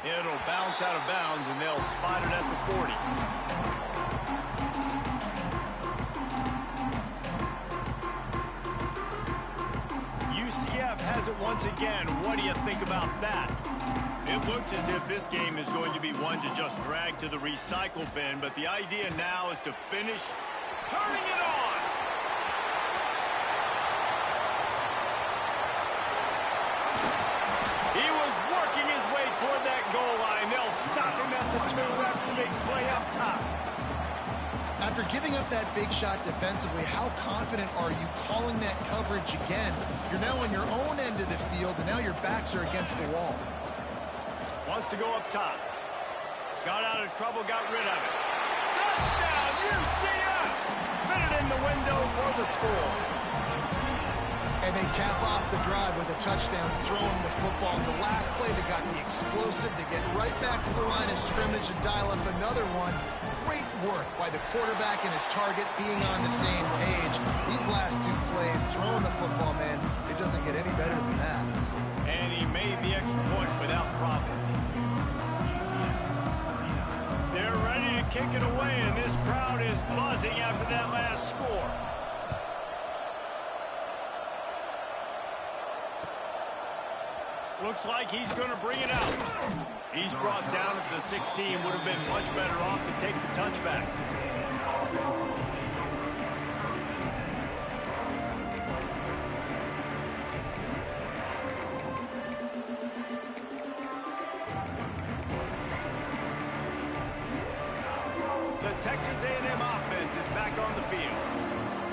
It'll bounce out of bounds, and they'll spot it at the 40. UCF has it once again. What do you think about that? It looks as if this game is going to be one to just drag to the recycle bin, but the idea now is to finish turning it on. After giving up that big shot defensively, how confident are you calling that coverage again? You're now on your own end of the field, and now your backs are against the wall. Wants to go up top. Got out of trouble, got rid of it. Touchdown, UCF! Fit it in the window for the score. And they cap off the drive with a touchdown, throwing the football. And the last play, they got the explosive to get right back to the line of scrimmage and dial up another one. Great work by the quarterback and his target being on the same page. These last two plays, throwing the football, man, it doesn't get any better than that. And he made the extra point without problem. They're ready to kick it away, and this crowd is buzzing after that last score. Looks like he's going to bring it out. He's brought down at the 16. Would have been much better off to take the touchback. The Texas A&M offense is back on the field.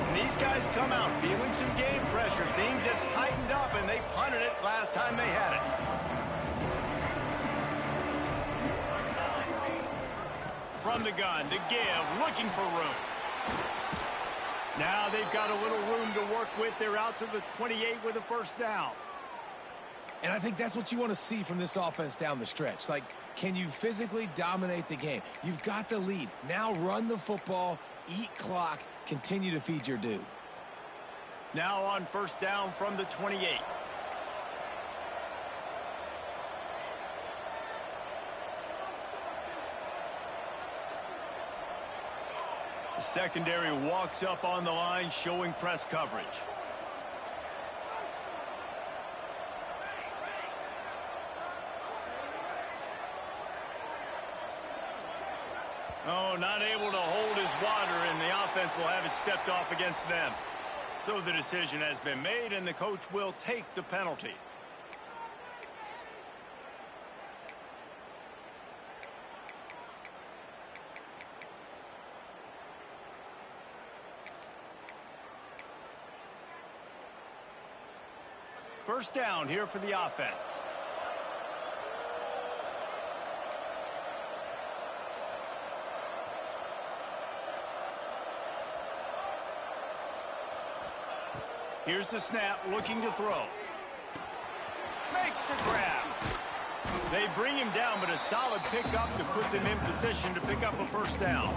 And these guys come out feeling some game pressure. Things have tightened up, and they punted it last time they had it. From the gun to give, looking for room. Now they've got a little room to work with. They're out to the 28 with a first down. And I think that's what you want to see from this offense down the stretch. Like, can you physically dominate the game? You've got the lead. Now run the football, eat clock, continue to feed your dude. Now on first down from the 28. The secondary walks up on the line, showing press coverage. Oh, not able to hold his water, and the offense will have it stepped off against them. So the decision has been made, and the coach will take the penalty. First down here for the offense. Here's the snap, looking to throw. Makes the grab. They bring him down, but a solid pickup to put them in position to pick up a first down.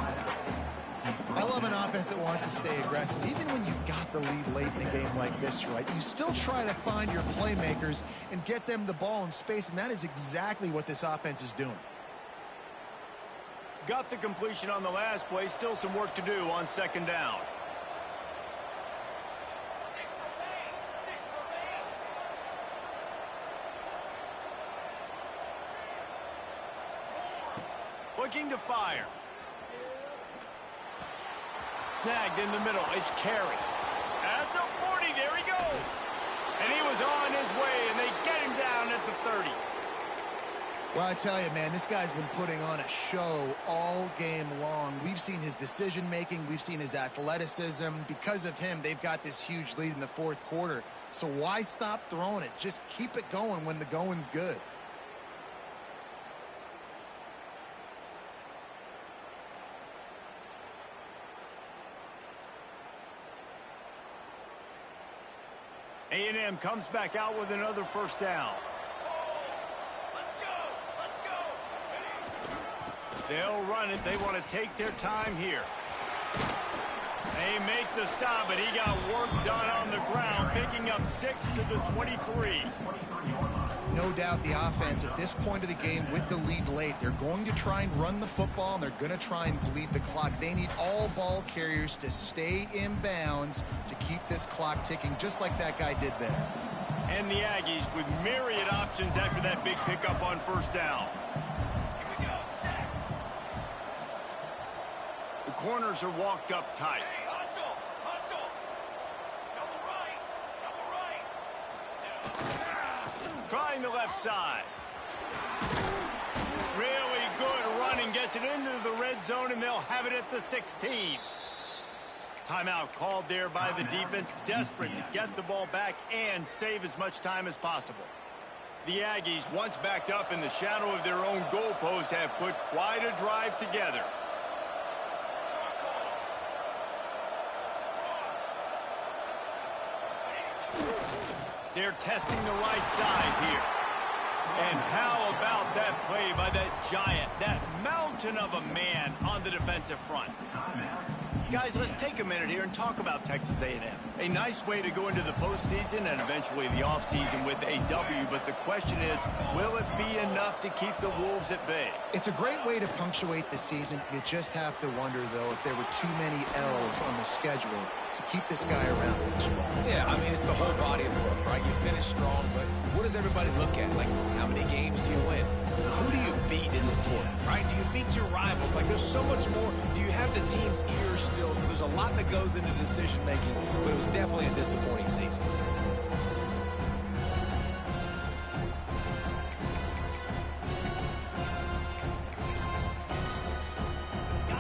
I love an offense that wants to stay aggressive. Even when you've got the lead late in a game like this, right, you still try to find your playmakers and get them the ball in space, and that is exactly what this offense is doing. Got the completion on the last play. Still some work to do on second down. Looking to fire. Snagged in the middle. It's Carey. At the 40, there he goes. And he was on his way, and they get him down at the 30. Well, I tell you, man, this guy's been putting on a show all game long. We've seen his decision-making. We've seen his athleticism. Because of him, they've got this huge lead in the fourth quarter. So why stop throwing it? Just keep it going when the going's good. A&M comes back out with another first down. Let's go. They'll run it. They want to take their time here. They make the stop, but he got work done on the ground, picking up 6 to the 23. No doubt the offense at this point of the game with the lead late, they're going to try and run the football, and they're going to try and bleed the clock. They need all ball carriers to stay in bounds to keep this clock ticking, just like that guy did there. And the Aggies with myriad options after that big pickup on first down. Here we go. Set. The corners are walked up tight. Hey, hustle. Double right. Trying the left side. Really good running. Gets it into the red zone, and they'll have it at the 16. Timeout called there by the defense, desperate to get the ball back and save as much time as possible. The Aggies, once backed up in the shadow of their own goalpost, have put quite a drive together. They're testing the right side here. And how about that play by that giant, that mountain of a man on the defensive front? Guys, let's take a minute here and talk about Texas A&M. A nice way to go into the postseason and eventually the offseason with a W, but the question is, will it be enough to keep the Wolves at bay? It's a great way to punctuate the season. You just have to wonder, though, if there were too many L's on the schedule to keep this guy around. Yeah, I mean, it's the whole body of work, right? You finish strong, but what does everybody look at? Like, how many games do you win? Who do you beat is important, right? Do you beat your rivals? Like, there's so much more. Do you have the team's ears still? So there's a lot that goes into decision-making, but it was definitely a disappointing season.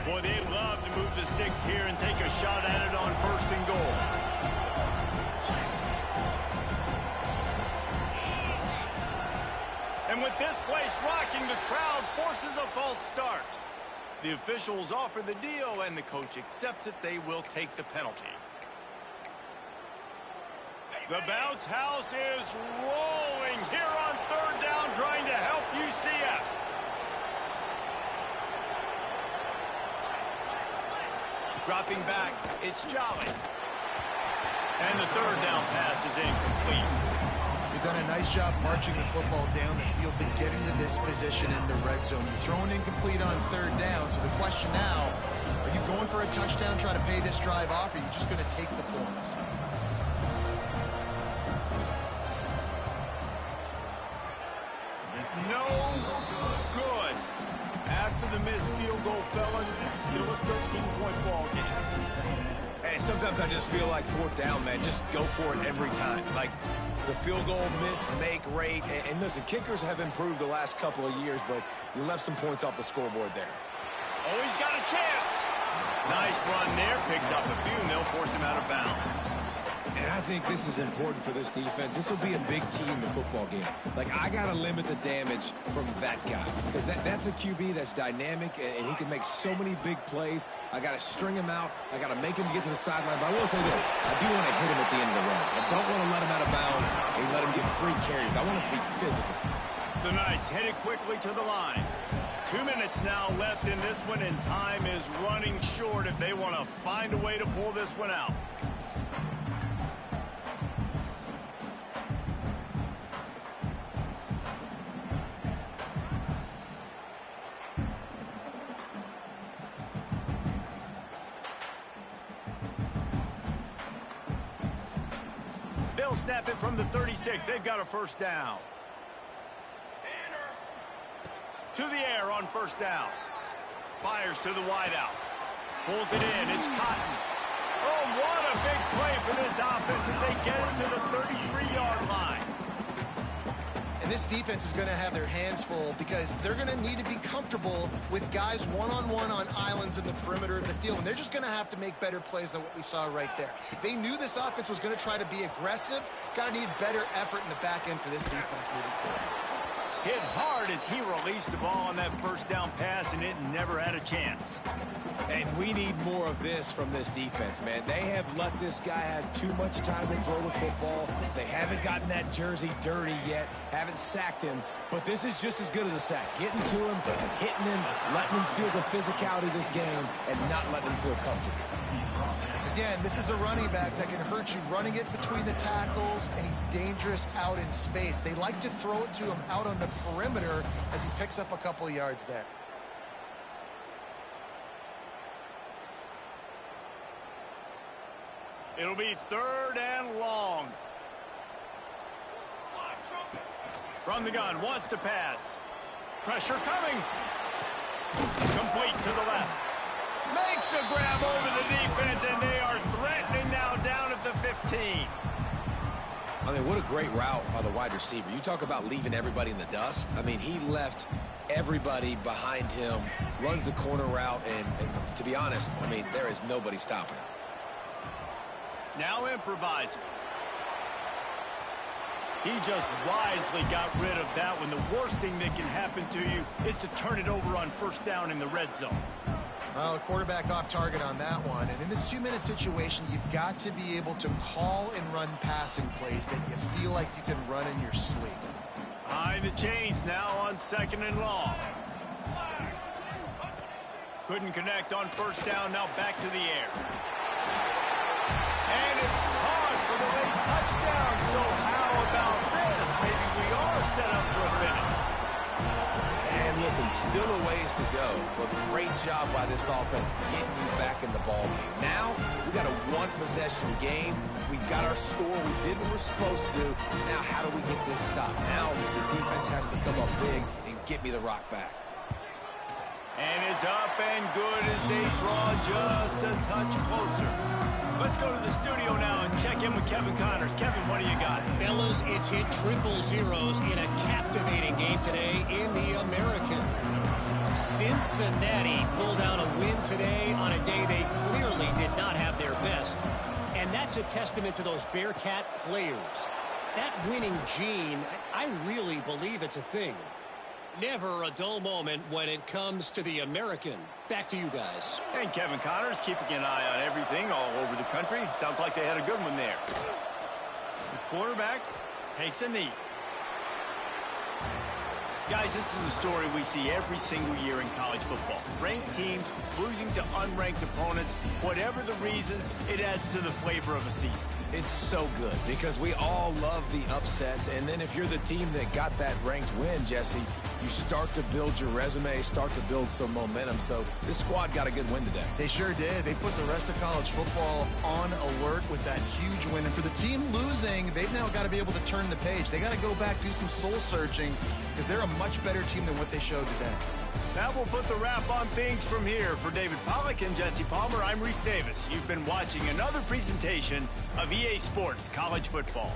Boy, they'd love to move the sticks here and take a shot at it on 1st and goal. And with this place rocking, the crowd forces a false start. The officials offer the deal, and the coach accepts it. They will take the penalty. The bounce house is rolling here on 3rd down, trying to help UCF. Dropping back, it's Jolly. And the 3rd down pass is incomplete. You've done a nice job marching the football down the field to get into this position in the red zone. You're throwing incomplete on 3rd down, so the question now, are you going for a touchdown, try to pay this drive off, or are you just going to take the points? No good. After the missed field goal, fellas, still a 13-point ball game. Hey, sometimes I just feel like 4th down, man. Just go for it every time. Like, the field goal miss-make rate. And listen, kickers have improved the last couple of years, but you left some points off the scoreboard there. Oh, he's got a chance. Nice run there. Picks up a few, and they'll force him out of bounds. And I think this is important for this defense. This will be a big key in the football game. Like, I got to limit the damage from that guy. Because that's a QB that's dynamic, and he can make so many big plays. I got to string him out. I got to make him get to the sideline. But I will say this. I do want to hit him at the end of the runs. I don't want to let him out of bounds and let him get free carries. I want it to be physical. The Knights headed quickly to the line. 2 minutes now left in this one, and time is running short if they want to find a way to pull this one out. They'll snap it from the 36. They've got a 1st down. To the air on 1st down. Fires to the wideout. Pulls it in. It's Cotton. Oh, what a big play for this offense as they get it to the 33-yard line. And this defense is going to have their hands full because they're going to need to be comfortable with guys one-on-one on islands in the perimeter of the field. And they're just going to have to make better plays than what we saw right there. They knew this offense was going to try to be aggressive. Got to need better effort in the back end for this defense moving forward. Hit hard as he released the ball on that 1st down pass, and it never had a chance. And we need more of this from this defense, man. They have let this guy have too much time to throw the football. They haven't gotten that jersey dirty yet, haven't sacked him. But this is just as good as a sack. Getting to him, hitting him, letting him feel the physicality of this game, and not letting him feel comfortable. Again, this is a running back that can hurt you running it between the tackles, and he's dangerous out in space. They like to throw it to him out on the perimeter as he picks up a couple yards there. It'll be 3rd and long. From the gun, wants to pass. Pressure coming. Complete to the left. Makes a grab over the defense, and they are threatening now down at the 15. I mean, what a great route by the wide receiver. You talk about leaving everybody in the dust. I mean, he left everybody behind him, runs the corner route, and to be honest, I mean, there is nobody stopping him. Now improvising. He just wisely got rid of that one. The worst thing that can happen to you is to turn it over on first down in the red zone. Well, the quarterback off target on that one. And in this 2-minute situation, you've got to be able to call and run passing plays that you feel like you can run in your sleep. Behind the chains now on 2nd and long. Couldn't connect on first down, now back to the air. And it's caught for the late touchdown. So how about this? Maybe we are set up for a finish. And listen, still a ways to go, but great job by this offense getting you back in the ball game. Now, we got a one-possession game. We've got our score. We did what we're supposed to do. Now, how do we get this stopped? Now, the defense has to come up big and get me the rock back. And it's up and good as they draw just a touch closer. Let's go to the studio now and check in with Kevin Connors. Kevin, what do you got? Fellas, it's hit triple zeros in a captivating game today in the American. Cincinnati pulled out a win today on a day they clearly did not have their best. And that's a testament to those Bearcat players. That winning gene, I really believe it's a thing. Never a dull moment when it comes to the American. Back to you guys. And Kevin Connors keeping an eye on everything all over the country. Sounds like they had a good one there. The quarterback takes a knee. Guys, this is a story we see every single year in college football. Ranked teams losing to unranked opponents. Whatever the reasons, it adds to the flavor of a season. It's so good because we all love the upsets, and then if you're the team that got that ranked win, Jesse, you start to build your resume, start to build some momentum. So this squad got a good win today. They sure did. They put the rest of college football on alert with that huge win. And for the team losing, they've now got to be able to turn the page. They got to go back, do some soul searching, because they're a much better team than what they showed today. That will put the wrap on things from here. For David Pollack and Jesse Palmer, I'm Reese Davis. You've been watching another presentation of EA Sports College Football.